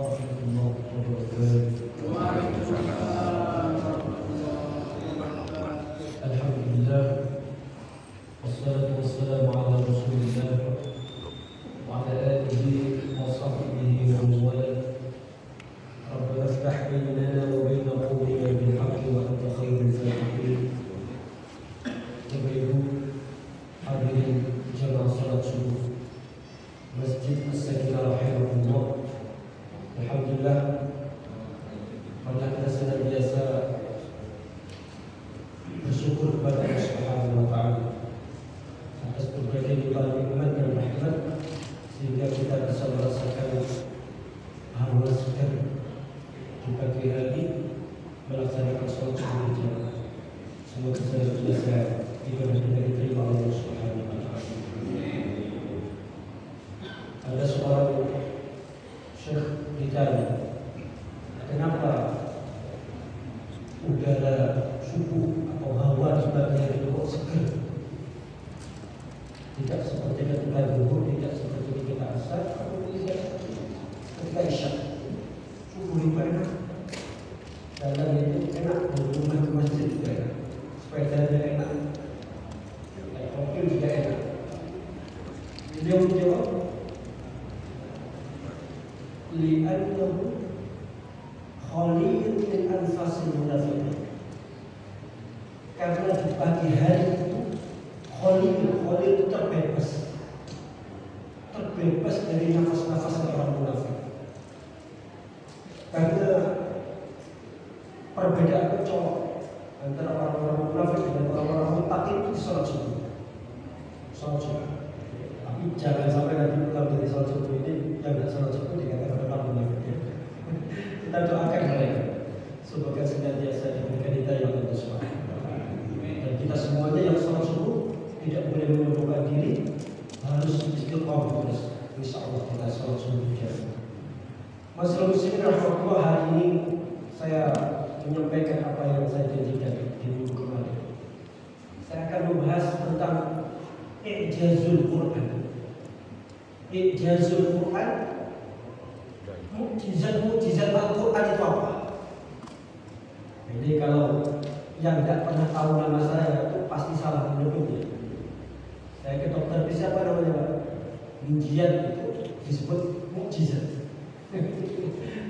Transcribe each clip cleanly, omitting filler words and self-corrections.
warahmatullahi wabarakatuh. Alhamdulillah, wassalatu wassalamu ala Rasulillah wa ala alihi wa sahbihi wa man wala. Rabbana iftah bainana wa baina qawmina bil haqqi wa anta khairul fatihin. Bapak Ibu hadirin jamaah salat subuh Masjid As-Sakinah rahimahullah. Alhamdulillah, karena kita senantiasa bersyukur kepada Allah Subhanahu wa taala atas berbagai limpahan nikmat dan rahmat sehingga kita bisa merasakan hawa segar di pagi hari melaksanakan sholat subuh berjamaah. Semoga senantiasa ibadah kita diterima oleh Allah Subhanahu wa taala. Ada seorang syekh ditanya, kenapa udara subuh atau hawa di pagi hari itu kok segar? Tidak seperti ketika zuhur, tidak seperti ketika asar, atau tidak ketika isya. Subuh itu enak, dalam itu enak, rumah ke masjid juga enak, sepedanya enak, naik mobil juga enak. Beliau menjawab, li'annahu khaliyun min anfasil munafiqin. Karena di pagi hari itu khalil itu terbebas dari nafas-nafas orang munafik. Karena perbedaan mencolok antara orang-orang munafik dan orang-orang muttaqin itu salat subuh. Tapi jangan sampai nanti pulang dari salat subuh ini yang tidak salat subuh dikatakan orang munafik. Kita doakan mereka semoga senantiasa diberikan hidayah oleh Allah Subhanahu wa taala. Dan kita semuanya yang salat subuh tidak boleh melupakan diri, harus istiqomah terus. Insyaallah kita salat subuh berjamaah. Masyaallah muslimin rahmatullah, hari ini saya menyampaikan apa yang saya janjikan di minggu kemarin. Saya akan membahas tentang i'jazul Quran. I'jazul Quran, mukjizat Al-Quran itu apa? Jadi kalau yang tidak pernah tahu nama saya itu pasti salah menyebutnya. Saya ke dokter bisa apa namanya Pak? Mujiat itu disebut mukjizat.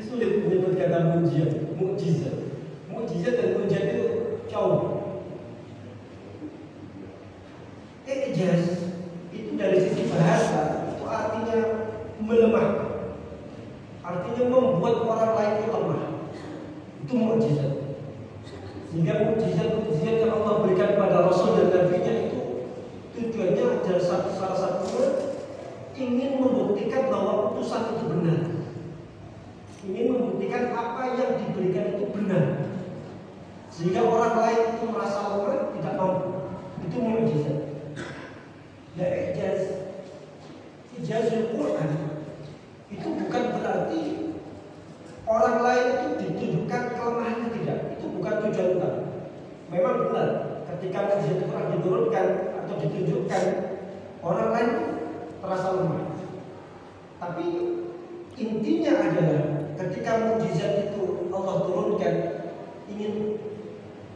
Sulit menyebut kata mukjizat. Mukjizat dan mukjizat itu jauh. I'jaz itu dari sisi bahasa itu artinya melemah. Artinya membuat orang lain itu lemah. Itu mukjizat. Sehingga mukjizat yang Allah berikan kepada Rasul dan Nabi-Nya itu tujuannya adalah salah satunya ingin membuktikan bahwa putusan itu benar. Ingin membuktikan apa yang diberikan itu benar. Sehingga orang lain itu merasa lemah, tidak mampu. Itu mukjizat. Ya ijazul Quran itu bukan berarti orang lain itu ditunjukkan kelemahannya, tidak. Itu bukan tujuan utama. Memang benar ketika mukjizat Quran diturunkan atau ditunjukkan, orang lain terasa lemah. Tapi intinya adalah ketika mukjizat itu Allah turunkan, ingin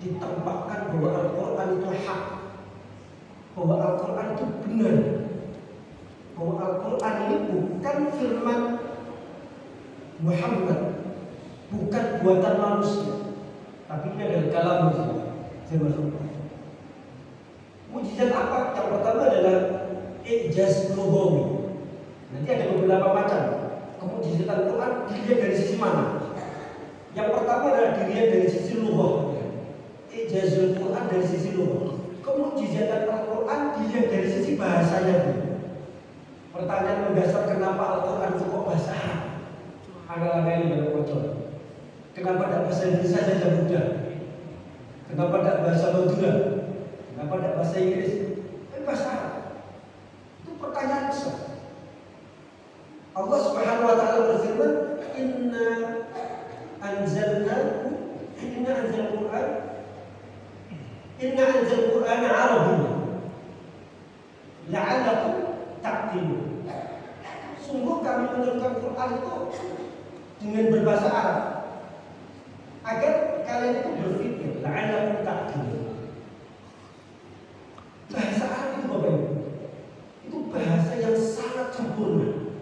ditampakkan bahwa Al-Quran itu hak, bahwa Al-Quran itu benar, bahwa Al-Quran ini bukan firman Muhammad, bukan buatan manusia, tapi ini adalah kalam Allah. Mukjizat apa? Yang pertama adalah i'jaz lughawi. Nanti ada beberapa macam. Kemukjizatan Quran dilihat dari sisi mana? Yang pertama adalah dilihat dari sisi lughah. I'jazul Quran dari sisi lughah. Kemukjizatan Al-Quran dilihat dari sisi bahasanya. Pertanyaan mendasar, kenapa Al-Quran itu kok bahasa Arab? Agak-agak ini dalam bocor. Kenapa tidak bahasa Indonesia saja mudah? Kenapa tidak bahasa Madura? Kenapa tidak bahasa Inggris? Kan bahasa Arab. Itu pertanyaan besar. Allah Subhanahu wa taala berfirman, Inna anzal Quran Arabiyyan la'allakum ta'qilun. Sungguh kami menurunkan Quran itu dengan berbahasa Arab agar kalian itu berpikir la'allakum ta'qilun. Bahasa Arab itu Bapak Ibu, itu bahasa yang sangat sempurna,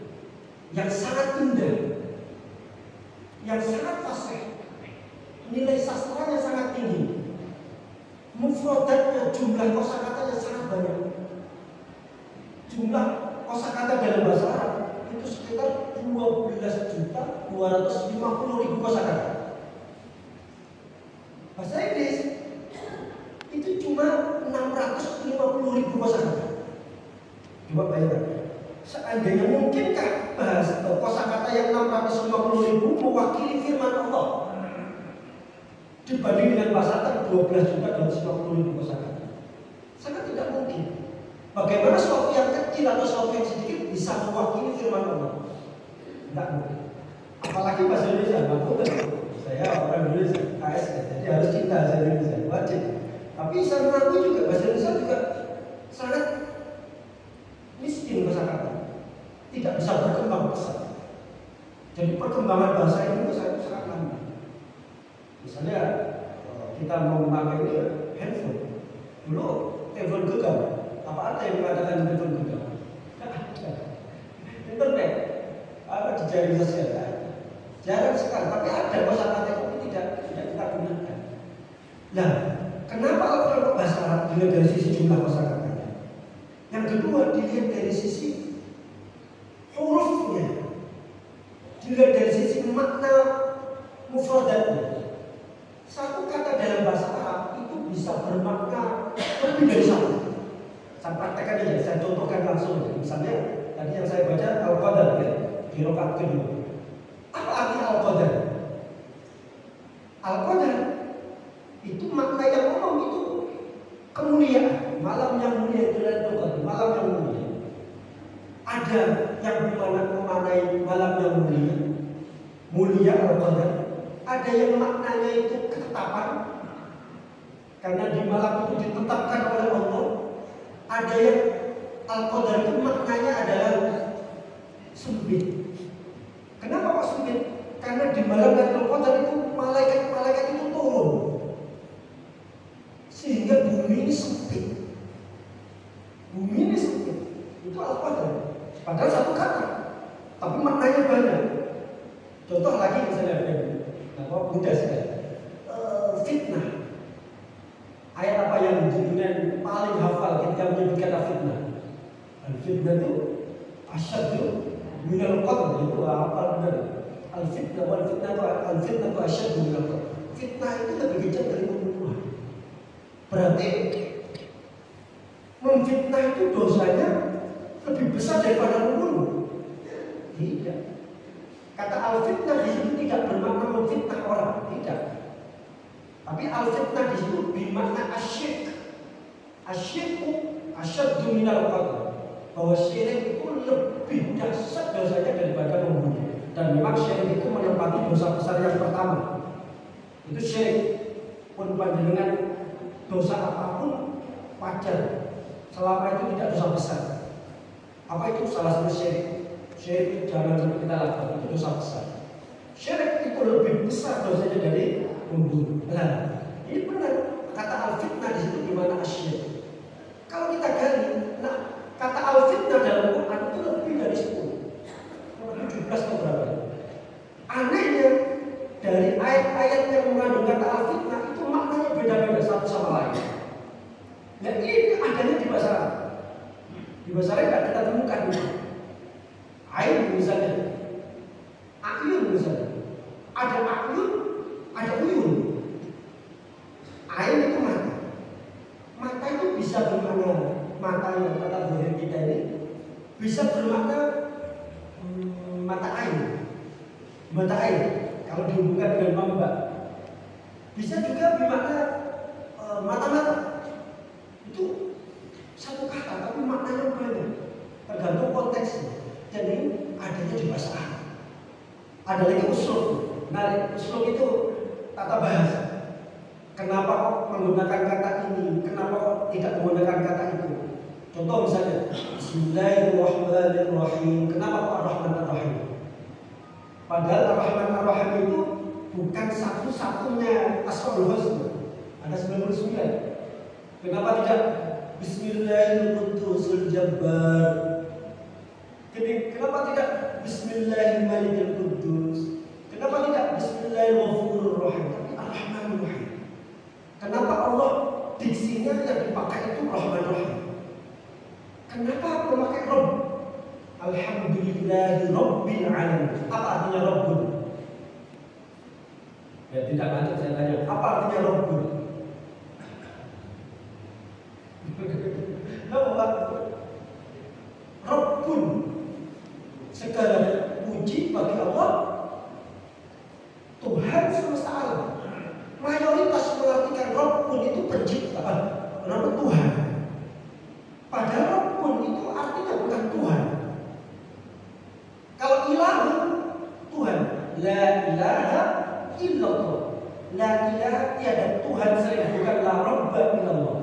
yang sangat indah, yang sangat fasih, nilai sastranya sangat tinggi, mufradatnya, jumlah kosakatanya sangat banyak. Jumlah kosakata dalam bahasa Arab itu sekitar 12.250.000 kosakata. Bahasa Inggris itu cuma 650.000 kosakata. Coba bayangkan, seandainya mungkinkah bahasa kosakata yang 650.000 mewakili firman Allah dibanding dengan bahasa Arab 12.250.000 kosakata? Sangat tidak mungkin. Bagaimana sesuatu yang kecil atau sesuatu yang sedikit bisa mewakili firman Allah? Tidak mungkin. Apalagi bahasa Indonesia, saya orang Indonesia, AS, jadi harus cinta bahasa Indonesia, wajib. Tapi saya mengakui juga bahasa Indonesia juga sangat miskin kosakata, tidak bisa berkembang pesat. Jadi perkembangan bahasa Indonesia itu sangat lambat. Misalnya kita mau memakai handphone, dulu telepon genggam, apa ada yang mengatakan telepon genggam? Internet, apa di jaring sosial? Jarang sekali, tapi ada kosakata itu tidak kita gunakan. Nah, kenapa kalau bahasa Arab dilihat dari sisi jumlah kosakatanya? Yang kedua dilihat dari sisi hurufnya, dilihat dari sisi makna mufradatnya. Satu kata dalam bahasa Arab itu bisa bermakna lebih dari satu. Saya praktekkan aja, saya contohkan langsung. Misalnya tadi yang saya baca Al-Qadar ya, di rakaat kedua. Apa arti Al-Qadar? Al-Qadar itu makna yang umum, itu kemuliaan. Malam yang mulia itu adalah malam yang mulia. Ada yang memaknai malam yang mulia Al-Qadar. Ada yang maknanya itu ketetapan, karena di malam itu ditetapkan oleh Allah. Ada yang Al-Qadar itu maknanya adalah sempit. Kenapa kok sempit? Karena di malam Lailatul Qadar itu malaikat-malaikat itu turun, sehingga bumi ini sempit. Bumi ini sempit. Itu Al-Qadar. Padahal satu kata, tapi maknanya banyak. Contoh lagi misalnya mudah sekali. Fitnah. Ayat apa yang jenengan paling hafal ketika menyebut kata fitnah? Al-fitnah itu asyaddu minal qatl, itu hafal benar. Al-fitnah wal fitnah itu asyaddu minal qatl. Fitnah itu lebih kejam dari pembunuhan. Berarti memfitnah itu dosanya lebih besar daripada membunuh? Tidak. Kata al-fitnah di situ tidak bermakna memfitnah orang, tidak. Tapi al-fitnah di situ bermakna asyik. Asyikku asyaddu minal qatl. Bahwa syirik itu lebih dahsyat dosanya daripada membunuh. Dan memang syirik itu menempati dosa besar yang pertama. Itu syirik. Pun panjenengan dosa apapun wajar, selama itu tidak dosa besar. Apa itu salah satu syirik? Syirik jangan sampai kita lakukan, itu dosa besar. Syirik itu lebih besar dosanya dari membunuh. Nah, ini benar kata al-fitnah di situ gimana asyik. Kalau kita gali, nah kata al-fitnah dalam Quran itu lebih dari 10, 17 atau berapa. Anehnya dari ayat-ayat yang mengandung kata al-fitnah itu maknanya beda-beda satu sama lain. Nah ini adanya di bahasa Arab. Di bahasa Arab tidak kita temukan. Ain misalnya, ayun misalnya, ada ayun, ada uyun. Ain itu mata. Mata itu bisa bermakna mata yang kata zahir kita ini bisa bermakna mata air. Mata air kalau dihubungkan dengan mamba. Bisa juga bermakna mata-mata. Itu satu kata tapi maknanya banyak. Tergantung konteksnya. Jadi adanya di bahasa Arab. Ada lagi uslub. Nah, uslub itu tata bahasa. Kenapa kok menggunakan kata ini? Kenapa kok tidak menggunakan kata itu? Contoh misalnya, Bismillahirrahmanirrahim. Kenapa kok Ar-Rahman Ar-Rahim? Padahal Ar-Rahman Ar-Rahman itu bukan satu-satunya Asmaul Husna. Ada 99. Kenapa tidak Bismillahirrahmanirrahim Jabbar? Kenapa tidak Bismillahirrahmanirrahim? Kenapa tidak Bismillahirrahmanirrahim? Tapi Ar-Rahmanir-Rahim. Kenapa Allah diksinya yang dipakai itu Rahman-Rahim? Kenapa memakai Rabb? Alhamdulillahi Rabbil Alamin. Apa artinya Rabbun? Ya tidak lanjut saya tanya. Apa artinya Rabbun? Rabbun. Segala puji bagi Allah, Tuhan semesta alam. Mayoritas mengartikan Rabbun itu penciptaan, nama Tuhan. Padahal Rabbun itu artinya bukan Tuhan. Kalau ilahun, Tuhan. La ilaha illallah. La ilaha tiada Tuhan selain, bukan la Rabba illallah.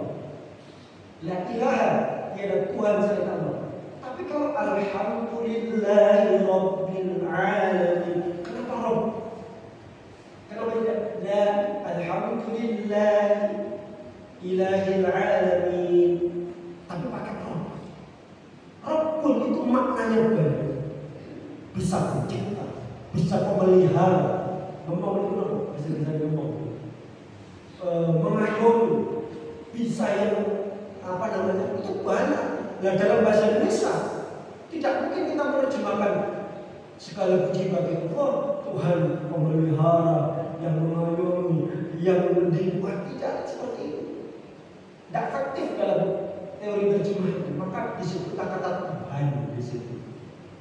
La ilaha tiada Tuhan selain Allah. Tapi kalau alhamdulillahi rabbil alamin, kenapa Rabb? Kenapa tidak la alhamdulillahi ilahil alamin, tapi pakai Rabb? Rabbun itu maknanya banyak. Bisa pencipta, bisa pemelihara, mengayomi, bisa yang itu banyak. Nah, dalam bahasa Indonesia tidak mungkin kita menerjemahkan segala puji bagi Allah, Tuhan pemelihara, yang mengayomi, yang mendidik. Tidak seperti itu. Tidak efektif dalam teori terjemahan. Maka disebut kata Tuhan di situ.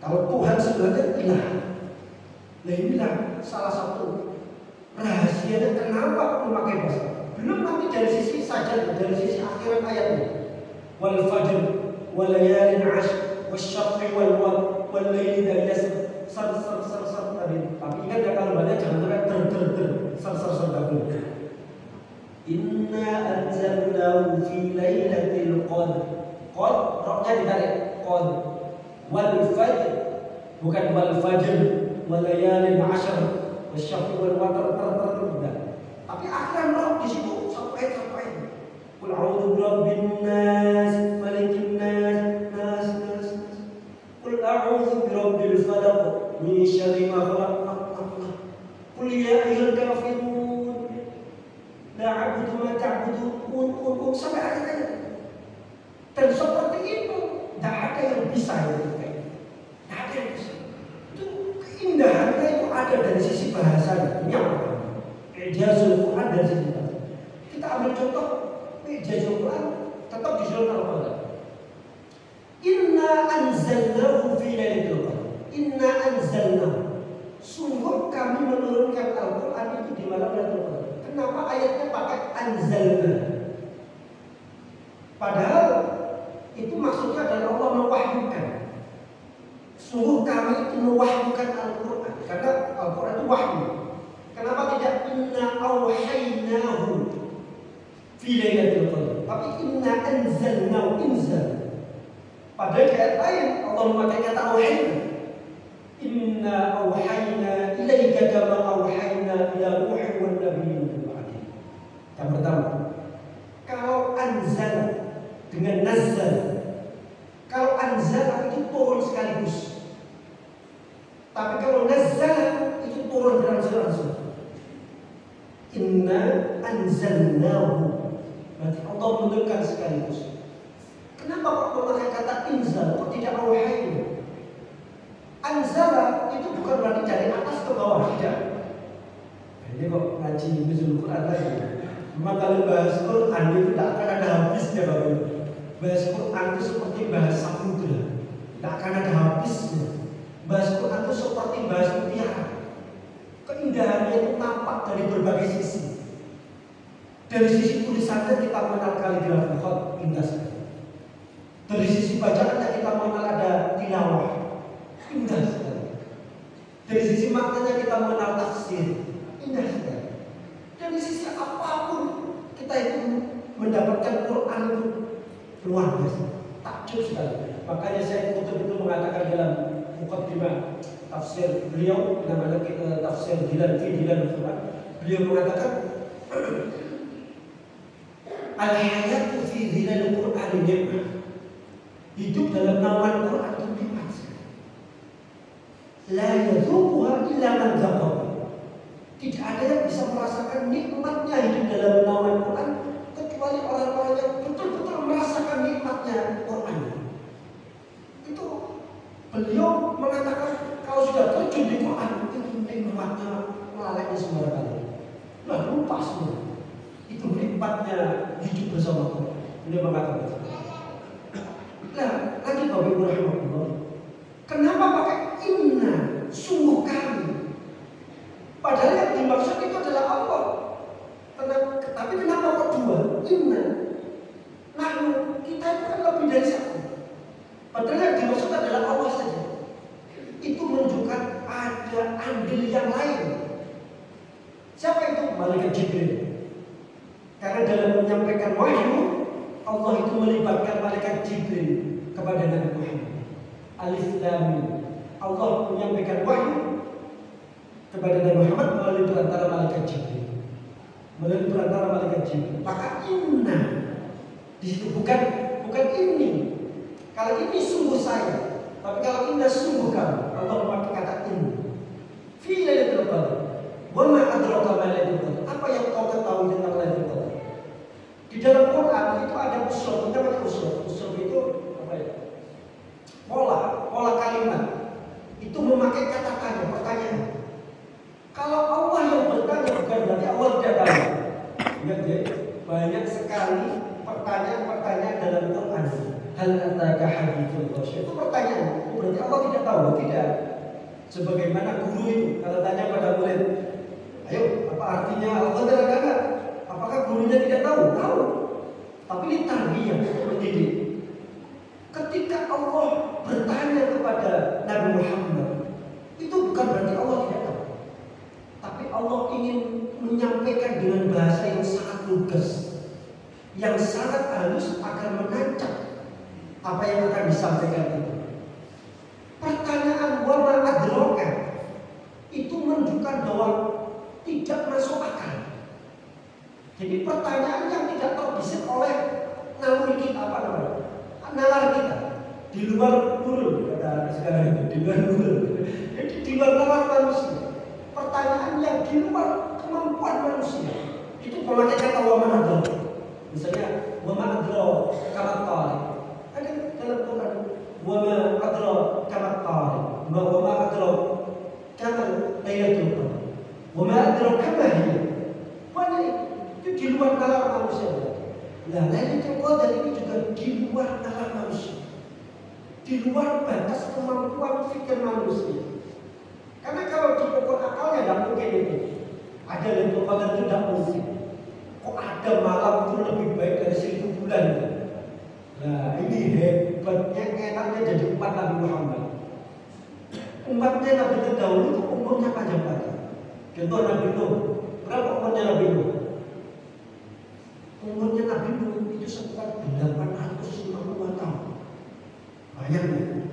Kalau Tuhan sebenarnya ilah. Nah, inilah salah satu rahasianya kenapa memakai bahasa. Belum nanti dari sisi saja, dari sisi akhirat ayatnya. Wal fajr wal layalin 'ashr wasyaf'i wal laili idza yasr. Sar tadi. Tapi ingat ya kalau baca jangan sampai sar dulu. Inna anzalnahu fi lailatul qadr. Qad roknya ditarik qad. Wal fajr bukan wal fajr wal layalin 'ashr wasyaf'i wal watr tapi akhiran roh di situ sampai. Qul a'udzu birabbin nas, malikin nas. Qul a'udzu birabbil falaq min syarri ma khalaq. Qul ya ayyuhal kafirun la a'budu ma ta'budun sampai akhirnya. Dan seperti itu tidak ada yang bisa tidak ada yang bisa. Itu keindahannya itu ada dari sisi bahasanya. Ini apa? Ijazul Quran dari sisi bahasa. Kita ambil contoh Ijazul Quran tetap di surat Al-Baqarah. Inna anzalnahu fi lailatul qadr. Inna anzalnahu. Sungguh kami menurunkan Al-Quran itu di malam Lailatul Qadar. Kenapa ayatnya pakai anzalna? Padahal itu maksudnya adalah Allah mewahyukan. Sungguh kami itu mewahyukan Al-Quran. Karena Al-Quran itu wahyu. Kenapa tidak inna awhaynahu fi lailatul qadar? Tapi inna anzalnahu inzal. Padahal di ayat lain Allah memakai kata awhayna. Inna awhayna ilaika kama awhayna ila Nuhin wan nabiyyin min ba'dih. Yang pertama, kalau anzal dengan nazzal. Kalau anzal itu turun sekaligus. Tapi kalau nazzal itu turun berangsur-angsur. Inna anzalnahu. Berarti Allah menurunkan sekaligus. Kenapa kok memakai kata inzal? Kok tidak awhayna? Anzala itu bukan berarti dari atas ke bawah, tidak. Ini kok ngaji nuzul Quran lagi. Memang kalau bahas Quran itu tidak akan ada habisnya Bapak Ibu. Bahas Quran itu seperti bahas samudra, tidak akan ada habisnya. Bahas Quran itu seperti bahas mutiara. Keindahannya itu nampak dari berbagai sisi. Dari sisi tulisannya kita mengenal kaligrafi khat, indah sekali. Dari sisi bacaannya kita mengenal ada tilawah, indah sekali. Dari sisi maknanya kita mengenal tafsir, indah sekali. Dari sisi apapun kita itu mendapatkan Quran itu luar biasa, takjub sekali. Makanya saya betul-betul mengatakan dalam mukaddimah tafsir beliau namanya tafsir Dilan Quran. Beliau mengatakan al-hayatu fi dhilal Quran nikmah. Hidup dalam naungan Quran itu nikmat. La yadhuquha illa man dzaqaha. Tidak ada yang bisa merasakan nikmatnya hidup dalam naungan Quran kecuali orang-orang yang betul-betul merasakan nikmatnya Quran. Itu beliau mengatakan kalau sudah terjun di Quran itu nikmatnya melalainya semua kali. Lah lupa semua. Itu nikmatnya hidup bersama Quran. Beliau mengatakan. Nah, lagi Bapak Ibu rahimahullah. Kenapa pakai inna? Sungguh kami. Padahal yang dimaksud itu adalah Allah. Tapi kenapa kok dua? Inna. Nah, kita itu kan lebih dari satu. Padahal yang dimaksud adalah Allah saja. Itu menunjukkan ada andil yang lain. Siapa itu? Malaikat Jibril. Karena dalam menyampaikan wahyu, Allah itu melibatkan malaikat Jibril kepada Nabi Muhammad. Alif Lam Mim. Allah menyampaikan wahyu kepada Nabi Muhammad melalui perantara malaikat Jibril. Maka inna di situ bukan ini. Kalau ini sungguh saya, tapi kalau inna sungguh kamu. Allah memakai kata inna. Fi lailatul qadar. Wa ma adraka ma lailatul qadar. Apa yang kau ketahui tentang lailatul qadar? Di dalam Quran itu ada usul, namanya usul. Usul itu apa ya? Pola kalimat. Itu memakai kata tanya, pertanyaan. Kalau Allah yang bertanya bukan berarti Allah tidak tahu. Ingat ya, banyak sekali pertanyaan dalam Quran. Hal ataka hadithul ghasyiah. Itu pertanyaan. Berarti Allah tidak tahu, tidak. Sebagaimana guru itu kalau tanya pada murid, ayo apa artinya Allah tidak? Apakah gurunya tidak tahu? Tahu. Tapi ini tarbiyah, mendidik. Ketika Allah bertanya kepada Nabi Muhammad, itu bukan berarti Allah tidak tahu. Tapi Allah ingin menyampaikan dengan bahasa yang sangat lugas, yang sangat halus agar menancap apa yang akan disampaikan itu. Pertanyaan wa ma adraka itu menunjukkan bahwa tidak masuk akal. Jadi pertanyaan yang tidak terbesit oleh naluri kita, nalar kita, di luar guru, kata sekarang itu, di luar guru. Jadi di luar nalar manusia. Pertanyaan yang di luar kemampuan manusia. Itu memakai kata wa ma adraka. Misalnya wa ma adraka kama qala. Ada dalam Quran wa ma adraka kama qala. Wa ma adraka kama lailatul qadar. Wa ma adraka kama hiya. Itu di luar nalar manusia. Nah, Lailatul Qadar ini juga di luar nalar manusia, di luar batas kemampuan pikir manusia. Karena kalau dipukul akalnya tidak mungkin itu. Ada Lailatul Qadar itu tidak mungkin. Kok ada malam itu lebih baik dari 1000 bulan? Nah, ini hebatnya, enaknya jadi umat Nabi Muhammad. Umatnya Nabi terdahulu itu umurnya panjang-panjang. Contoh Nabi Nuh. Berapa umurnya Nabi Nuh? Umurnya Nabi Nuh itu sekitar 850 tahun. Bayangkan,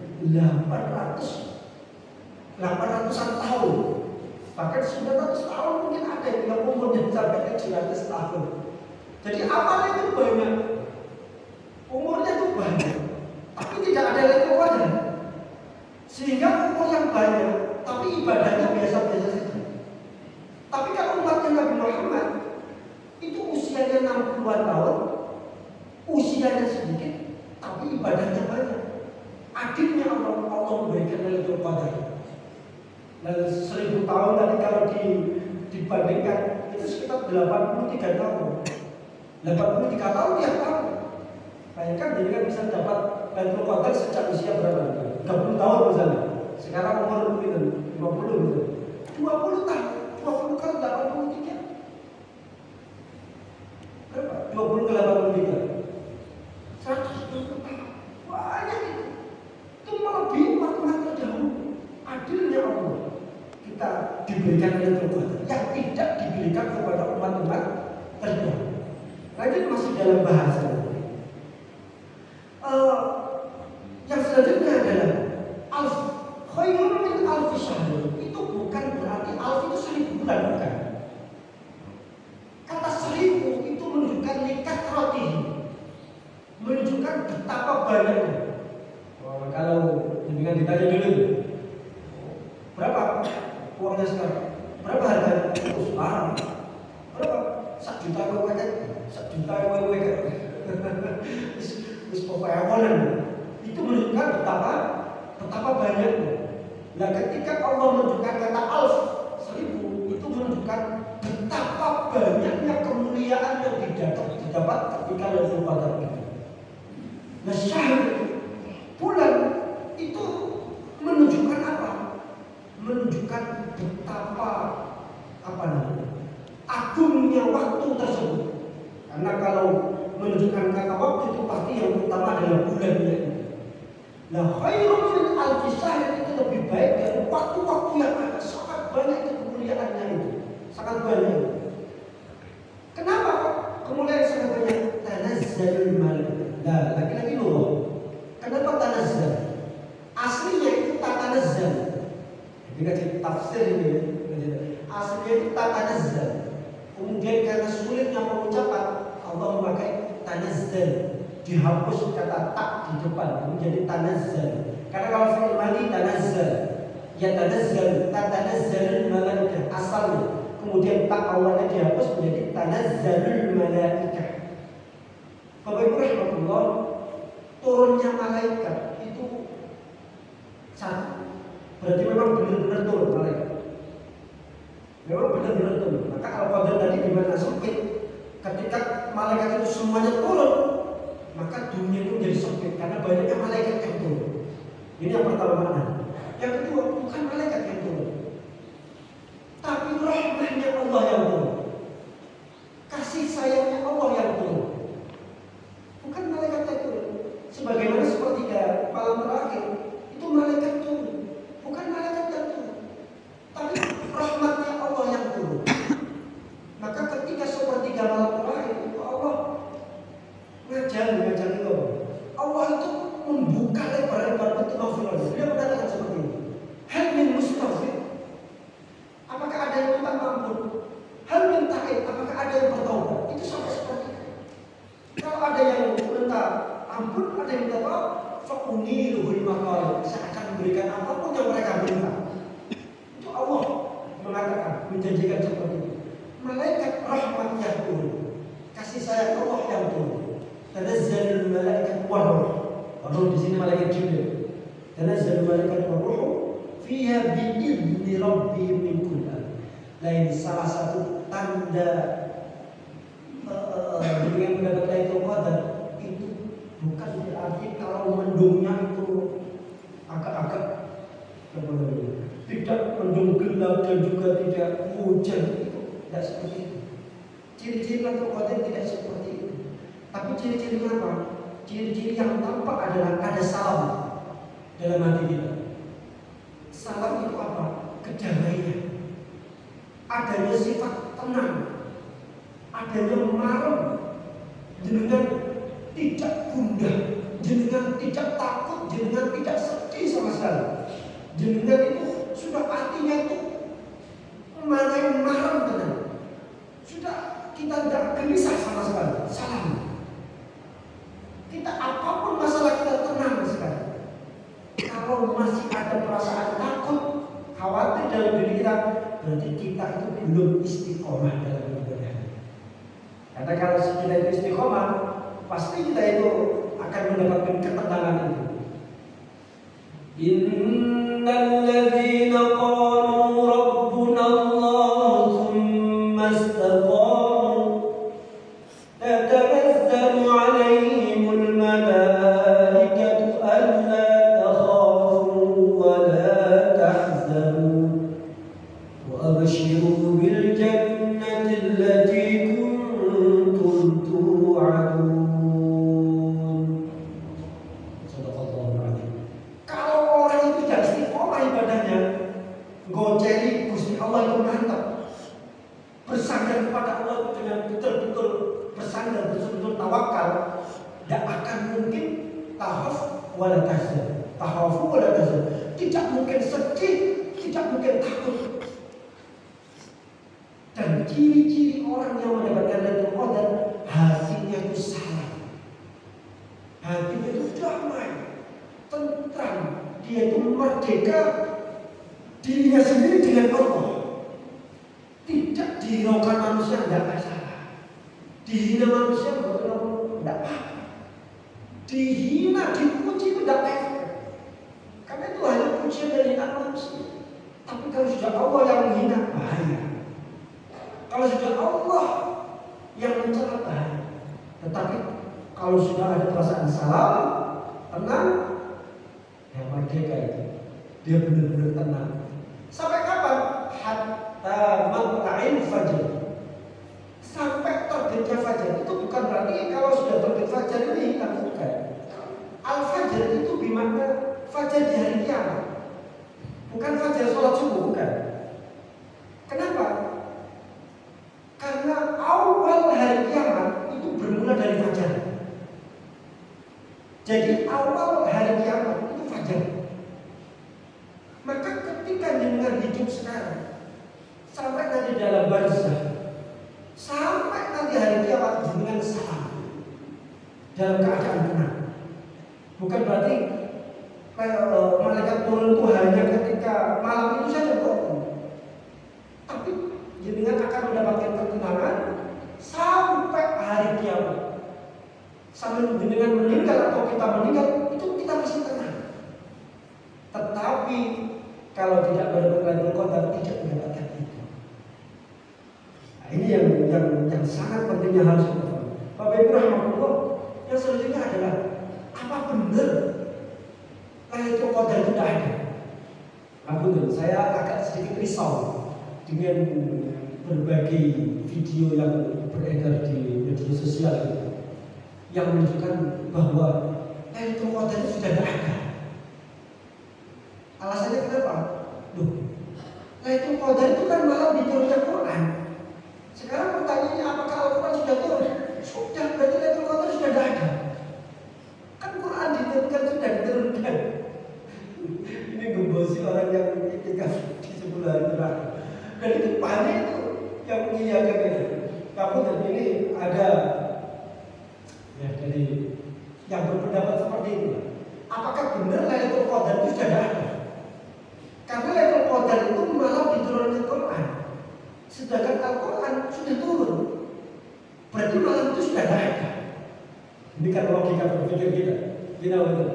800-an tahun. Bahkan 900 tahun mungkin ada yang umurnya sampai ke 900 tahun. Jadi amalnya itu banyak. Umurnya itu banyak. Tapi tidak ada lagi wadah. Sehingga umur yang banyak, tapi ibadahnya biasa-biasa saja. Tapi kalau umatnya Nabi Muhammad itu usianya 60-an tahun, usianya sedikit, tapi ibadahnya banyak. Adilnya Allah memberikan Lailatul Qadar. Dan 1000 tahun tadi kalau dibandingkan itu sekitar 83 tahun. 83 tahun tiap tahun. Bayangkan jadi kan bisa dapat Lailatul Qadar sejak usia berapa? 30 tahun misalnya. Sekarang umur itu 50 misalnya. 20 tahun. 20 kali 83. Berapa? 20 kali 83. 120 tahun. Banyak itu. Itu melebihi umat-umat terdahulu. Adilnya Allah. Kita diberikan Lailatul Qadar yang tidak diberikan kepada umat-umat terdahulu. Lanjut masih dalam bahasa. Yang selanjutnya adalah khairun min alfi syahr. uangnya sekarang. Berapa harganya? Sekarang. Berapa? 1 juta wewe kan? 1 juta wewe kan? Terus pokoknya itu menunjukkan betapa banyaknya. Nah, ketika Allah menunjukkan kata alf 1000, itu menunjukkan betapa banyaknya kemuliaan yang didapat ketika Lailatul Qadar itu. Nah, syahr bulan itu menunjukkan apa? Menunjukkan betapa agungnya waktu tersebut. Karena kalau menunjukkan kata waktu itu pasti yang utama adalah bulannya. Nah, khairun min alfi syahr itu lebih baik dari waktu-waktu yang ada. Sangat banyak itu kemuliaannya itu. Sangat banyak. Kenapa kemuliaan sangat banyak? Tanazzalul malaikah. Nah, lagi-lagi loh. Kenapa tanazzal? Aslinya itu tatanazzal. Dikasih tafsir ini. Aslinya itu tatanazzal. Kemudian karena sulitnya pengucapan, Allah memakai tanazzal. Dihapus kata tak di depan menjadi tanazzal. Karena kalau fi'il madhi tanazzal, ya tanazzal, tatanazzalul malaikah asalnya. Kemudian tak awalnya dihapus menjadi tanazzalul malaikah. Bapak Ibu rahmatullah, turunnya malaikat itu satu. Berarti memang benar-benar turun malaikat. Memang benar-benar turun. Maka Al-Qadar tadi di mana sempit. Ketika malaikat itu semuanya turun, maka dunia itu menjadi sempit karena banyaknya malaikat yang turun. Ini yang pertama makna. Yang kedua, bukan malaikat yang turun, tapi rahmatnya Allah yang turun. Kasih sayangnya Allah yang turun. Bukan malaikat yang turun. Sebagaimana sepertiga malam terakhir, itu malaikat turun. Bukan malaikat yang turun, tapi rahmatnya Allah yang turun. Maka ketika sepertiga malam terakhir itu Allah ngajar itu. Allah itu membuka lebar-lebar pintu maghfirah. Dia mengatakan seperti ini. Hal min mustaghfir. Apakah ada yang minta ampun? Hal min taib. Apakah ada yang bertaubat? Itu sampai seperti itu. Kalau ada yang minta ampun, ada yang minta maaf, fa'uniluhul maqal. Saya akan memberikan apapun yang mereka minta. Itu Allah mengatakan, menjanjikan seperti itu. Malaikat rahmat yang turun, kasih sayang Allah yang turun. Tanazzalul malaikat war-ruh. War-ruh di sini malaikat Jibril. Tanazzalul malaikat war-ruh fiha bi'izni rabbihim min kulli amr. Nah, ini salah satu tanda dengan mendapat Lailatul Qadar itu bukan berarti kalau mendungnya itu agak-agak tidak mendung gelap dan juga tidak hujan. Tidak seperti itu. Ciri-ciri Lailatul Qadar tidak seperti itu. Tapi ciri-cirinya apa? Ciri-ciri yang tampak adalah ada salam dalam hati kita. Salam itu apa? Kedamaian. Adanya sifat tenang. Adanya marem. Jenengan tidak gundah. Jenengan tidak takut. Jenengan tidak sedih sama sekali. Jenengan itu sudah artinya itu mana yang marem tenang. Sudah kita tidak gelisah sama sekali. Salam. Kita apapun masalah kita tenang sekali. Kalau masih ada perasaan takut, khawatir dalam diri kita, berarti kita itu belum istiqomah dalam ibadah. Karena kalau kita itu istiqomah, pasti kita itu akan mendapatkan ketenangan itu. Innal ladzina qalu rabbuna Allah tsumma istaqamu tatanazzalu 'alaihimul malaikatu alla takhafu wa la tahzanu wa abshiru bil jannati allati kuntum tu'adun. Gojeli Gusti Allah itu mantap. Bersandar kepada Allah itu dengan betul-betul bersandar, betul-betul tawakal. Tidak akan mungkin tahaf wala tahzan. Tahafu wala tahzan. Tidak mungkin sedih, tidak mungkin takut. Dan ciri-ciri orang yang mendapatkan Lailatul Qadar, hatinya itu salam. Hatinya itu damai, tentram. Dia itu merdeka dirinya sendiri dengan Allah. Tidak dihiraukan manusia, tidak masalah. Dihina manusia, tidak apa-apa. Dihina, dipuji itu tidak apa-apa. Karena itu hanya pujian dari manusia. Tapi kalau sudah Allah yang menghina, bahaya. Kalau sudah Allah yang mencela, bahaya. Tetapi kalau sudah ada perasaan salam, tenang, ya merdeka itu. Dia benar-benar tenang. Sampai kapan? Hatta matla'il fajr. Sampai terbitnya fajar. Itu bukan berarti kalau sudah terbit fajar ini hitam, bukan. Al-fajr itu bermakna fajar di hari kiamat. Bukan fajar sholat subuh, bukan. Kenapa? Karena awal hari kiamat itu bermula dari fajar. Jadi awal hari kiamat itu fajar. Maka ketika dengan hidup sekarang sampai nanti dalam barzah, sampai nanti hari kiamat dengan salam dalam keadaan tenang. Bukan berarti malaikat turun itu hanya ketika malam itu saja, kok. Tapi jenengan akan mendapatkan ketenangan sampai hari kiamat. Sambil jenengan meninggal atau kita meninggal, itu kita masih tenang. Tetapi kalau tidak benar-benar Qadar, tidak mendapatkan itu. Nah, ini yang sangat pentingnya harus kita pahami. Bapak Ibu rahmatullah, yang selanjutnya adalah apa benar Lailatul Qadar itu tidak ada? Ampun, saya agak sedikit risau dengan berbagai video yang beredar di media sosial itu, yang menunjukkan bahwa Lailatul Qadar itu sudah tidak ada. Alasannya kenapa? Loh, Lailatul Qadar itu kan malah diturunkan Quran. Sekarang pertanyaannya, apakah Al-Quran sudah turun? Sudah, berarti Lailatul Qadar sudah tidak ada. Kan Quran diturunkan, sudah diturunkan. Ini gembosi orang yang ketika di 10 hari terakhir. Dan itu banyak itu yang mengiyakan itu. Tapi ini ada ya dari yang berpendapat seperti itu. Apakah benar Lailatul Qadar itu sudah ada? Karena Lailatul Qadar itu malah diturunkan Quran. Sedangkan Al-Quran sudah turun. Berarti malam itu sudah ada. Ini kan logika berpikir kita. Tidak betul.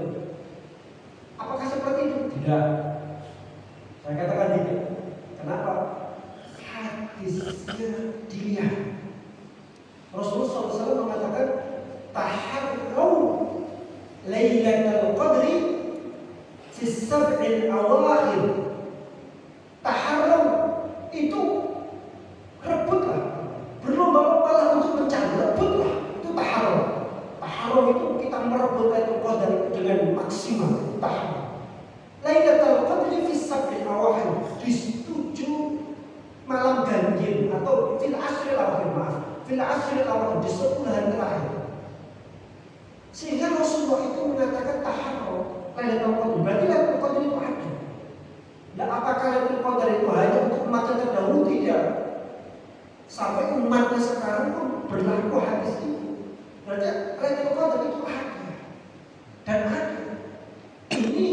Apakah seperti itu? Tidak. Saya katakan tidak. Kenapa? Hadisnya dilihat. Rasulullah SAW mengatakan, taharraw Lailatul Qadri fi sab'il awakhir. Taharraw itu rebutlah, berlomba-lombalah untuk mencari, rebutlah. Itu taharraw. Taharraw itu kita merebut Lailatul Qadar dengan maksimal. Taharraw. Lailatul Qadri fi sab'il awakhir, di 7 malam ganjil atau fil ashril awakhir, maaf. Fil ashril awakhir, di 10 hari terakhir. Sehingga Rasulullah itu mengatakan taharraw Lailatul Qadar. Berarti Lailatul Qadar itu ada. Dan apakah Lailatul Qadar itu hanya untuk umat yang terdahulu? Tidak. Sampai umatnya sekarang pun berlaku hadis itu. Berarti Lailatul Qadar itu ada. Dan ada. Ini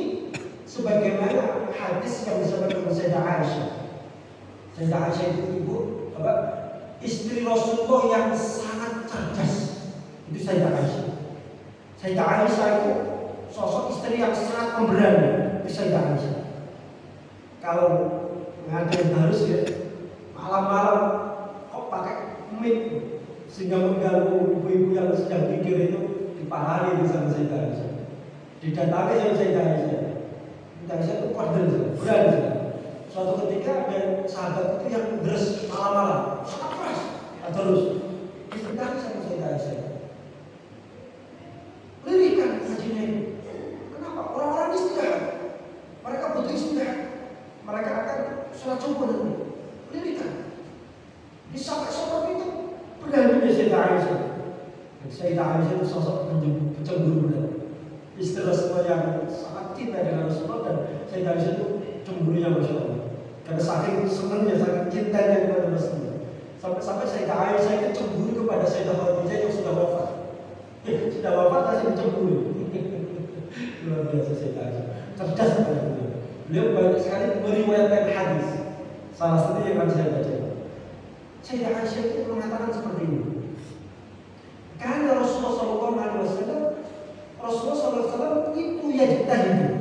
sebagaimana hadis yang disebutkan oleh Sayyidah Aisyah. Sayyidah Aisyah itu ibu, istri Rasulullah yang sangat cerdas. Itu Sayyidah Aisyah. Sayyidah Aisyah itu sosok istri yang sangat pemberani. Itu Sayyidah Aisyah. Kalau ngadain harus ya malam-malam kok pakai mic sehingga mengganggu ibu-ibu yang sedang tidur itu, diparahi sama Sayyidah Aisyah. Didatangi sama Sayyidah Aisyah. Sayyidah Aisyah itu berani. Suatu ketika ada sahabat itu yang deres malam-malam, sangat keras, terus didatangi sama Sayyidah Aisyah. Lirikan hajinya ini. Kenapa? Orang-orang istirahat. Mereka butuh istirahat. Mereka akan sholat subuh nanti. Lirikan. Sampai seperti itu berani Sayyidah Aisyah. Sayyidah Aisyah itu sosok pencemburu. Istri Rasulullah yang sangat cinta dengan Rasulullah, dan Sayyidah Aisyah itu cemburunya Masya Allah. Karena saking senangnya, saking cintanya kepada Rasulullah. Sampai Sayyidah Aisyah itu cemburu kepada Sayyidah Khadijah yang sudah wafat. Sudah wafat masih dicemburu. Luar biasa Sayyidah Aisyah. Cerdas sekali. Beliau banyak sekali meriwayatkan hadis. Salah satu yang akan saya baca. Sayyidah Aisyah itu mengatakan seperti ini. Karena Rasulullah SAW, itu yajtahid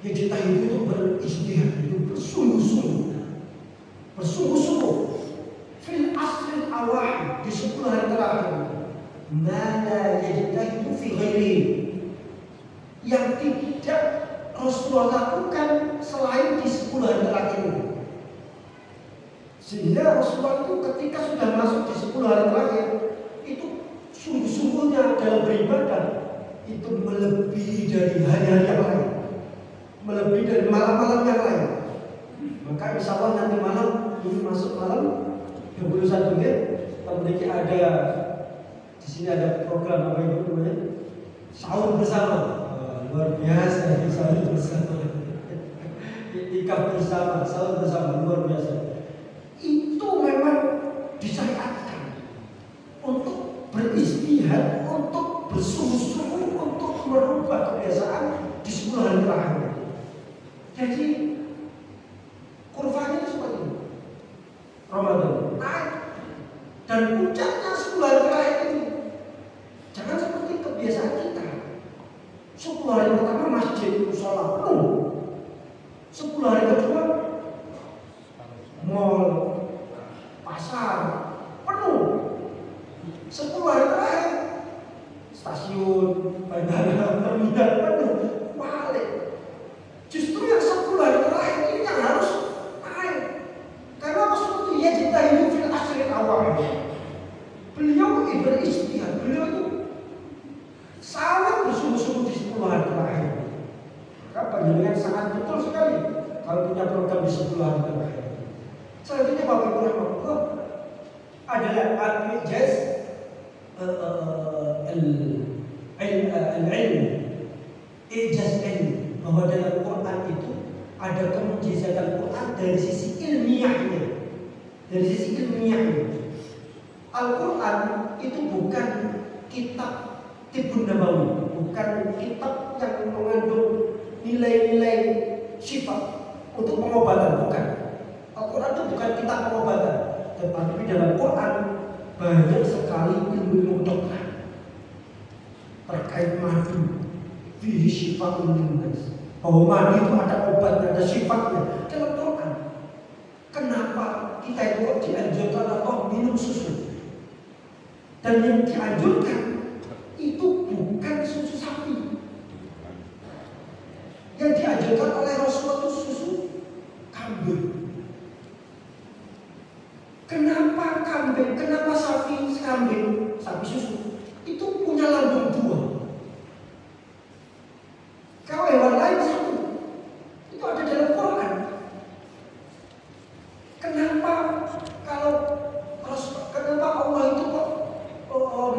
itu berijtihad, itu bersungguh-sungguh fil asril awal, di 10 hari terakhir. Mana yajtahid fi ghairi, yang tidak Rasulullah lakukan selain di 10 hari terakhir itu. Sehingga Rasulullah itu ketika sudah masuk di 10 hari terakhir itu sungguh-sungguhnya dalam beribadah itu melebihi dari hari-hari yang lain, melebihi dari malam-malam yang lain. Maka insya Allah nanti malam, ini masuk malam 21 menit, memiliki ada di sini ada program apa itu namanya, sahur bersama. Luar biasa, sahur bersama, ikaf bersama, sahur bersama, luar biasa. Itu memang disyariatkan untuk beristihad, untuk bersungguh-sungguh, untuk merubah kebiasaan di 10 hari terakhir. Jadi kurvanya itu seperti ini. Ramadan naik dan puncaknya 10 hari terakhir ini. Jangan seperti kebiasaan kita. 10 hari pertama masjid musola penuh. 10 hari kedua mall, pasar penuh. 10 hari terakhir stasiun, bandara, terminal penuh. Balik. Justru yang 10 hari terakhir ini yang harus naik. Karena Rasulullah itu yajtahidu fil ashril awal. Beliau beristihad, beliau itu sangat bersungguh-sungguh di 10 hari terakhir. Maka panjenengan sangat betul sekali kalau punya program di 10 hari terakhir. Selanjutnya Bapak Ibu rahmatullah adalah al-ijaz al-ilm, ijaz ilmu, bahwa dalam Quran itu ada kemujizatan Quran dari sisi ilmiahnya. Dari sisi ilmiahnya, Al-Quran itu bukan kitab Tibbun Nabawi, bukan kitab yang mengandung nilai-nilai sifat untuk pengobatan, bukan. Al-Quran itu bukan kitab pengobatan, tetapi dalam Quran banyak sekali ilmu dokter terkait madu, fihi syifaa'un linnas, bahwa madu itu ada obatnya, ada sifatnya dalam Quran. Kenapa kita itu kok dianjurkan Allah minum susu? Dan yang dianjurkan itu bukan susu sapi. Yang dianjurkan oleh Rasulullah itu susu kambing. Kenapa kambing? Kenapa sapi kambing? Sapi susu itu punya lambung 2. Kalau hewan lain 1. Itu ada dalam Quran. Kenapa kenapa Allah itu kok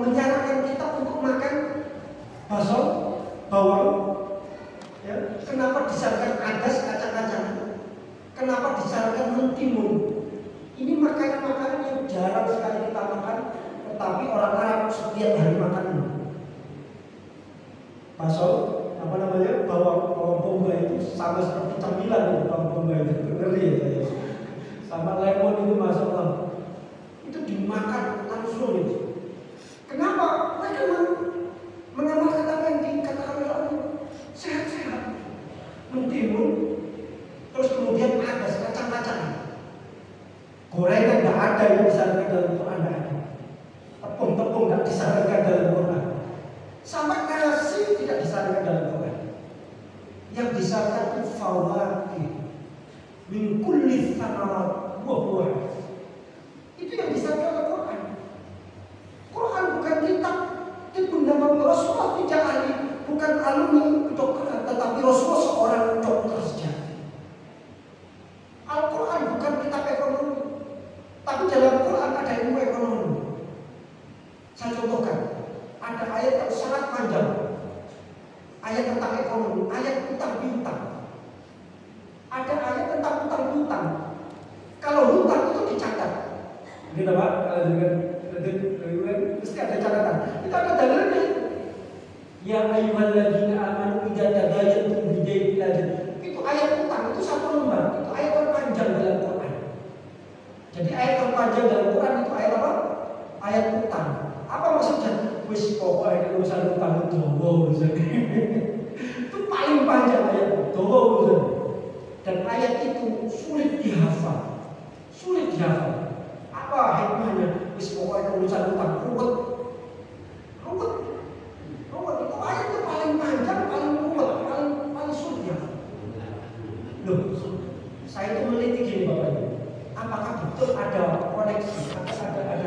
menyarankan kita untuk makan bakso, bawang? Ya, kenapa disarankan adas, kacang-kacang? Kenapa disarankan mentimun? Ini makanan-makanan yang jarang sekali kita makan, tetapi orang Arab setiap hari makan ini. Bakso, apa namanya, bawang bombay itu sama seperti camilan, bawang bombay itu ngeri ya. Sama lemon itu masalah, itu dimakan langsung itu. Kenapa? Mereka mengamalkan apa yang dikatakan oleh Allah, sehat-sehat, mentimun, terus kemudian ada kacang-kacang. Gorengan tidak ada yang disarankan dalam Quran, tidak ada. Tepung-tepung tidak disarankan dalam Quran. Sampai nasi tidak disarankan dalam Quran. Yang disarankan itu fawakih min kulli thamarat buah-buah. Itu yang disarankan oleh Quran. Quran bukan kitab Tibbun Nabawi. Rasulullah tidak ahli, bukan alumni kedokteran, tetapi Rasulullah seorang dokter sejati. Al-Quran bukan kitab ekonomi, tapi dalam Quran ada ilmu ekonomi. Saya contohkan, ada ayat yang sangat panjang, ayat tentang ekonomi, ayat utang piutang. Ada ayat tentang utang piutang. Kalau hutang itu dicatat. Ini apa? Kalau dengan mesti ada catatan. Itu ada dalilnya. Ya ayyuhalladzina amanu idza tadayantum bidainin. Itu ayat utang itu itu satu lembar, itu ayat terpanjang dalam Quran. Jadi ayat terpanjang dalam Quran itu ayat apa? Ayat utang. Apa maksudnya? Wis pokoknya urusan utang itu urusan. Itu paling panjang ayat itu urusan. Dan ayat itu sulit dihafal. Sulit dihafal. Apa hikmahnya? Wis pokoknya urusan utang ruwet. Ruwet. Itu ayat itu paling panjang, paling ruwet, paling sulit dihafal. Loh, saya itu meneliti gini Bapak Ibu. Apakah betul ada koneksi,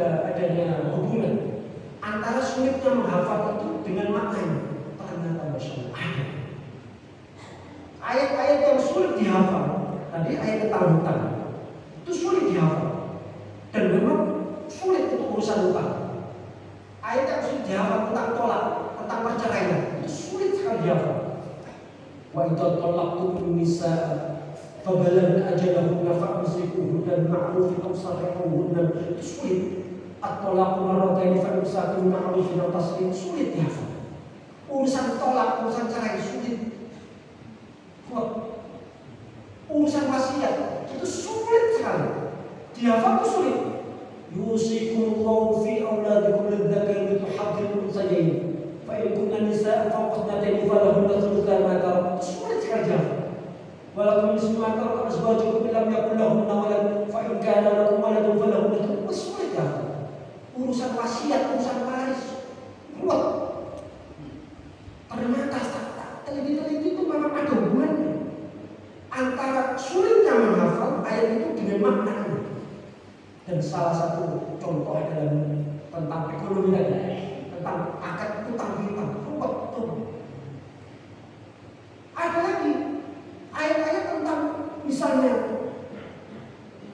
adanya hubungan antara sulitnya menghafal itu dengan maknanya? Ternyata Masya Allah ada. Ayat-ayat yang sulit dihafal, tadi ayat tentang hutang, itu sulit dihafal. Dan memang sulit untuk urusan hutang. Ayat yang sulit dihafal tentang tolak, tentang perceraian, itu sulit sekali dihafal. Wa idza talaqtum nisaa fabalagna ajalahunna fa'amsikuhunna bima'rufin aw sarrihuhunna, itu sulit. At-talaqu marrataini fa'imsakun bima'rufin aw tasrihun, sulit dihafal. Urusan tolak, urusan cerai sulit. Urusan wasiat itu sulit sekali. Dihafal itu sulit. Yusikumullahu fi auladikum lidzakari mithlu hadzil unsayyayn. Fa in kunna nisaa'an fawqa ithnatayni falahunna thuluthu ma tarak. Sulit sekali dihafal. Walakum nisfu ma taraka azwajukum in lam yakul lahunna walad fa in kana lakum waladun falahunna thuluthu. Sulit dihafal. Urusan wasiat, urusan waris. Ruwet. Ternyata teliti-teliti itu memang ada hubungannya antara sulitnya menghafal ayat itu dengan maknanya. Dan salah satu contoh adalah tentang ekonomi tadi, tentang akad utang piutang, ruwet betul. Ada lagi ayat-ayat tentang misalnya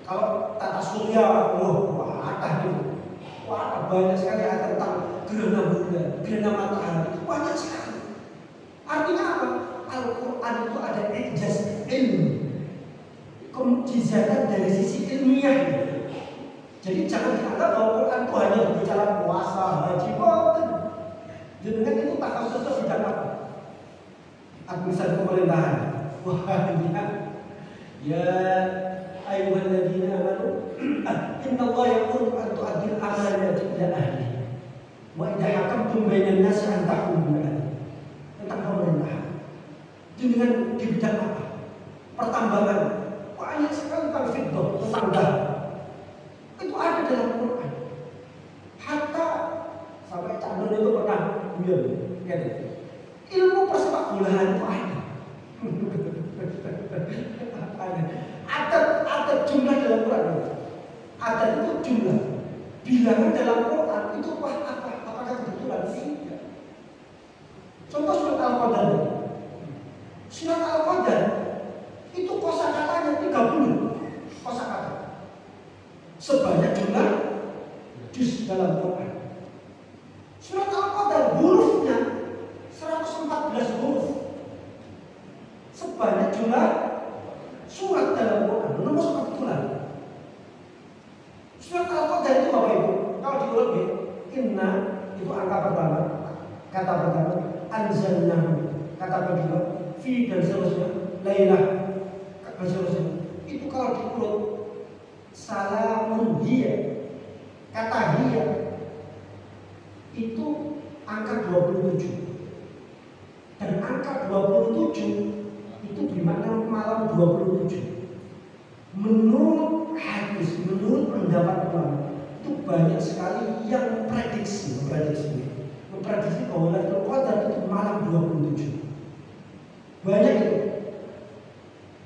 kalau tata surya, ada itu, ada banyak sekali ayat tentang gerhana bulan, gerhana matahari, itu banyak sekali. Artinya apa? Al-Quran itu ada ijaz ilmu, kemujizatan dari sisi ilmiah. Jadi jangan dianggap bahwa Quran itu hanya berbicara puasa, haji, boten. Dengan itu tak khusus bidang apa? Administrasi pemerintahan. Wah, ya ayyuhalladzina amanu innallaha ya'muru an tu'addil amanati ila ahliha wa idza hakamtum bainan nasi an tahkumu bil 'adl. Tentang pemerintahan. Dengan di bidang apa? Pertambangan. Banyak sekali tentang fitnah, tentang dahar. Itu ada dalam Quran. Hatta sampai Cak Nun itu pernah bilang, ilmu persepak bolaan itu ada. Ada jumlah dalam Quran. Ada itu jumlah. Bilangan dalam Quran itu apa? Apakah kebetulan? Tidak. Contoh surat Al-Qadar. Surat Al-Qadar itu kosakatanya 30 kosakata. Sebanyak jumlah juz dalam Quran. Surat Al-Qadar hurufnya 114 huruf. Sebanyak jumlah surat dalam Quran. Nomor kebetulan. Surat Al-Qadar itu Bapak Ibu, kalau diulang ya, inna itu angka pertama, kata pertama, anzalnahu kata kedua, fi dan seterusnya, lailah dan seterusnya. Itu kalau diulang salamun hiya, kata hiya itu angka 27. Dan angka 27 itu bermakna malam 27. Menurut hadis, menurut pendapat ulama, itu banyak sekali yang memprediksi bahwa Lailatul Qadar itu malam 27. Banyak itu.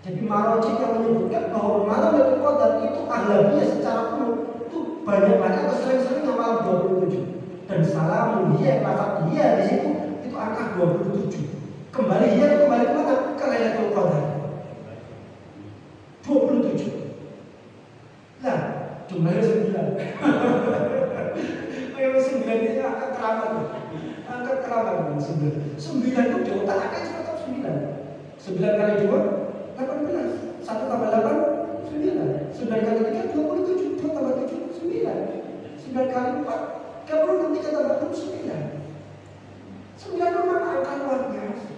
Jadi marojik yang menyebutkan bahwa malam Lailatul Qadar itu aghlabiyah secara umum itu banyak-banyak atau sering-seringnya malam 27. Dan salamun hiya, lafaz hiya di situ itu angka 27. Kembali hiya kembali ke mana? Ke Lailatul Qadar. 27. Nah, jumlahnya 9. Ayo 9 ini angka keramat. Angka keramat 9. 9 itu di otak akan tetap 9. 9 kali 2 18. 1 tambah 8 9. 9 kali 3 27. 2 tambah 7 9. 9 kali 4 36 3 tambah 6 9. 9 memang angka luar biasa.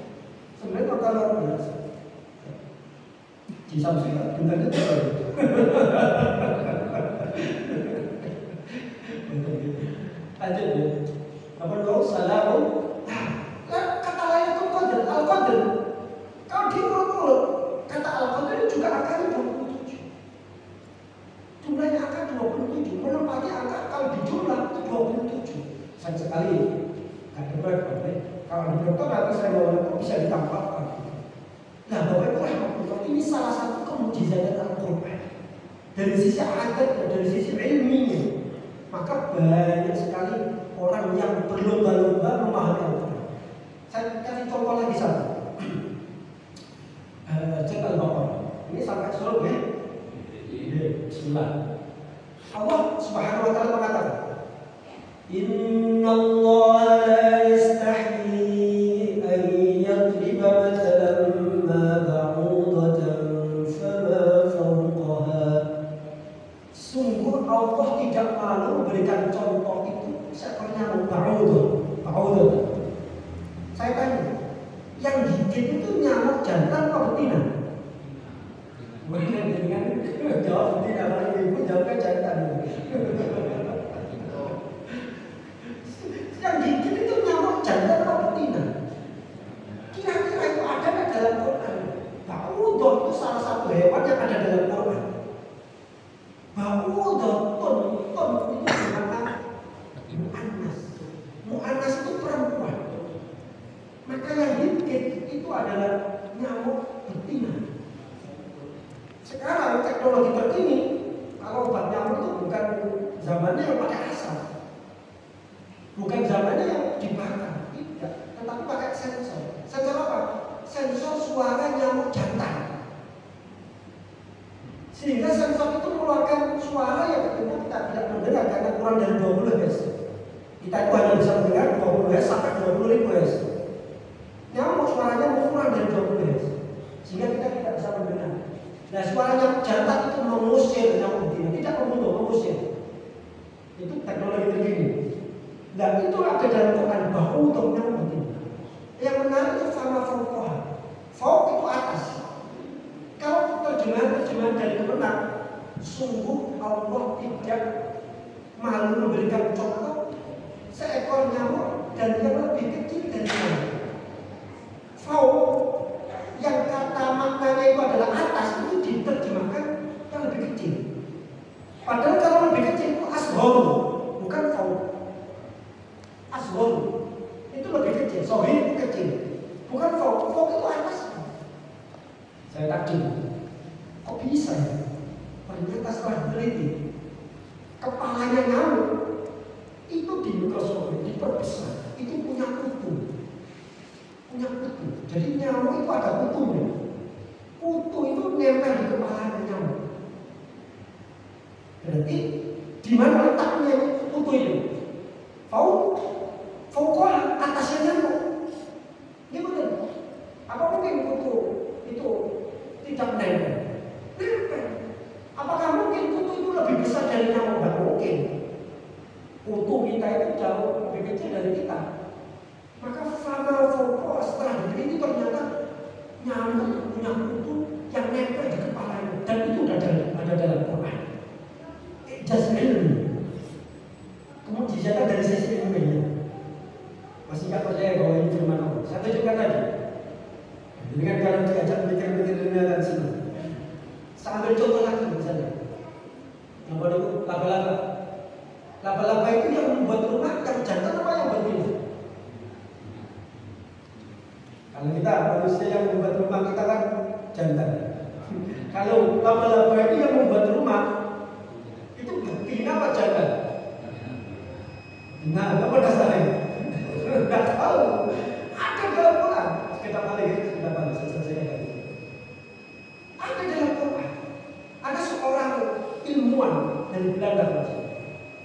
9 angka luar biasa. Di Samsung bintangnya juga. Lanjut ya. Apa dong? Salamun. Kata lain itu qadr, al-qadr. Kalau diurut-urut, kata al-qadr juga akan 27. Jumlahnya akan 27. Menempati angka kalau dijumlah itu 27. Sayang sekali. Kalau di dokter nanti saya bawa itu bisa ditampakkan. Nah, Bapak Ibu rahmatullah, ini salah satu kemujizatan Al-Quran. Dari sisi adat dan dari sisi ilminya, maka banyak sekali orang yang berlomba-lomba memahami Al-Quran. Saya kasih contoh lagi satu. Cek Al-Baqarah. Ini sampai surah ya. Bismillah. Allah Subhanahu wa taala mengatakan, Innallaha la yastahyi an yadriba mathalan ma ba'udatan fama fawqaha. Sungguh Allah tidak malu memberikan contoh itu seekor nyamuk ba'udah. Saya tanya, yang gigit itu nyamuk jantan atau betina? Benar dengan jawab betina, kalau ibu jawabnya jantan. Yang gigit itu nyamuk jantan atau betina? Kira-kira itu ada nggak dalam Quran? Ba'udah itu salah satu hewan yang ada dalam Quran. Ba'udah ton itu bermakna mu'annas. Mu'annas itu perempuan. Maka yang gigit itu adalah nyamuk betina. Sekarang teknologi terkini, kalau obat nyamuk itu bukan zamannya yang pakai asap, bukan zamannya yang dibakar, tidak, tetapi pakai sensor. Sensor apa? Sensor suara nyamuk jantan. Sehingga sensor itu mengeluarkan suara yang tentunya kita tidak mendengar karena kurang dari 20 Hz. Kita itu hanya bisa mendengar 20 Hz sampai 20.000 Hz. Nyamuk suaranya kurang dari 20 Hz, sehingga kita tidak bisa mendengar. Nah, suara nyamuk jantan itu mengusir nyamuk betina, tidak membunuh, mengusir. Itu teknologi terkini. Dan itu ada dalam Quran bahwa untuk nyamuk betina. Yang menarik itu sama fauqaha. Fauq itu atas. Kalau terjemahan dari Kemenak, sungguh Allah tidak malu memberikan contoh seekor nyamuk dan yang lebih kecil dari nyamuk. Fauq yang kata maknanya itu adalah atas, itu diterjemahkan yang lebih kecil. Padahal kalau lebih kecil itu asghar, bukan fauq. Asghar itu lebih kecil, sohir itu kecil, bukan fauq. Fauq itu atas. Saya takjub, kok bisa ya? Ternyata setelah teliti, kepalanya nyamuk itu di mikroskop diperbesar, itu punya kutu. Jadi nyamuk itu ada kutunya. Kutu itu nempel di kepala nyamuk. Berarti di mana letaknya kutu itu? Fauqah atasnya nyamuk. Gimana? Apa mungkin kutu itu tidak nempel? Nempel. Apakah mungkin kutu itu lebih besar dari nyamuk? Tidak mungkin. Kutu kita itu jauh lebih kecil dari kita. Maka fama fauqah setelah diteliti ternyata nyamuk punya kutu yang nempel di kepalanya, dan itu ada dalam Quran. Ijaz ilmu. Kemujizatan dari sisi ilmiah. Masih nggak percaya bahwa ini firman Allah? Saya tunjukkan tadi. Dengan kalau diajak mikir-mikir dunia dan sini. Saya ambil contoh lagi misalnya. Yang baru laba-laba. Laba-laba itu yang membuat rumah yang jantan apa yang betina? Kalau kita manusia yang membuat rumah kita kan jantan. Kalau laba-laba itu yang membuat rumah itu betina apa jantan? Nah, apa dasarnya? Tidak tahu. Ada dalam Quran. Kita balik, selesai tadi. Ada dalam Quran. Ada seorang ilmuwan dari Belanda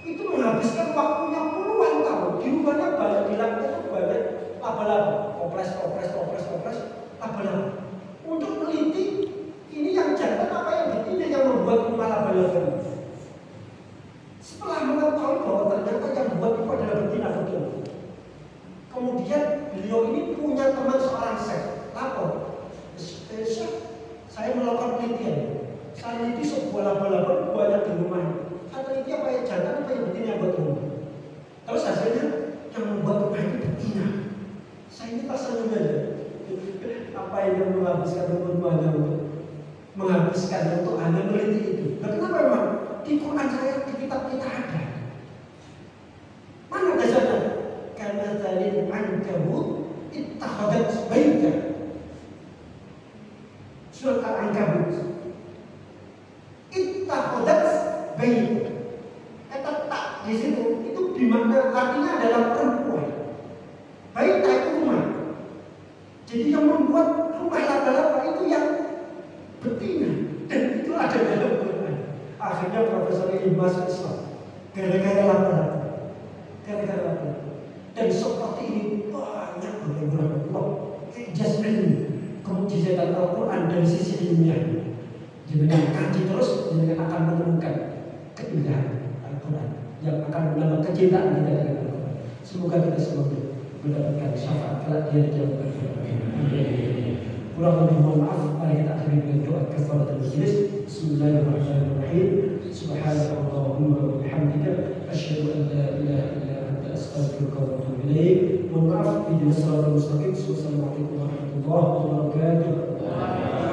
itu menghabiskan waktunya puluhan tahun. Di rumahnya banyak, di langit itu banyak laba-laba. Opres, laba-laba. Untuk meneliti ini yang jantan apa yang betina yang membuat rumah laba-laba. Setelah mengetahui bahwa ternyata yang membuat itu adalah betina betul. Kemudian beliau ini punya teman seorang chef, lapor, chef, saya melakukan penelitian. baik. Kata tak di situ itu dimakna artinya adalah perempuan. Baik itu rumah. Jadi yang membuat rumah laba-laba itu yang betina, dan itu ada dalam Quran. Akhirnya Profesor ini masuk Islam gara-gara laba-laba. Dan seperti ini banyak beberapa ijaz ilmu kemujizatan Al-Quran dari sisi ilmiah. Dengan kaji terus, dengan akan menemukan keindahan Al-Quran yang akan menambah kecintaan kita dengan Al-Quran. Semoga kita semua mendapatkan syafaat kelak dia di jalan kurang lebih mohon maaf. Mari kita akhiri dengan doa kafaratul majlis. Bismillahirrahmanirrahim. Subhanallahumma wa bihamdika asyhadu an la ilaha illa anta astaghfiruka wa atubu ilaik. Mohon maaf, video salam mustaqim. Wassalamualaikum warahmatullahi wabarakatuh.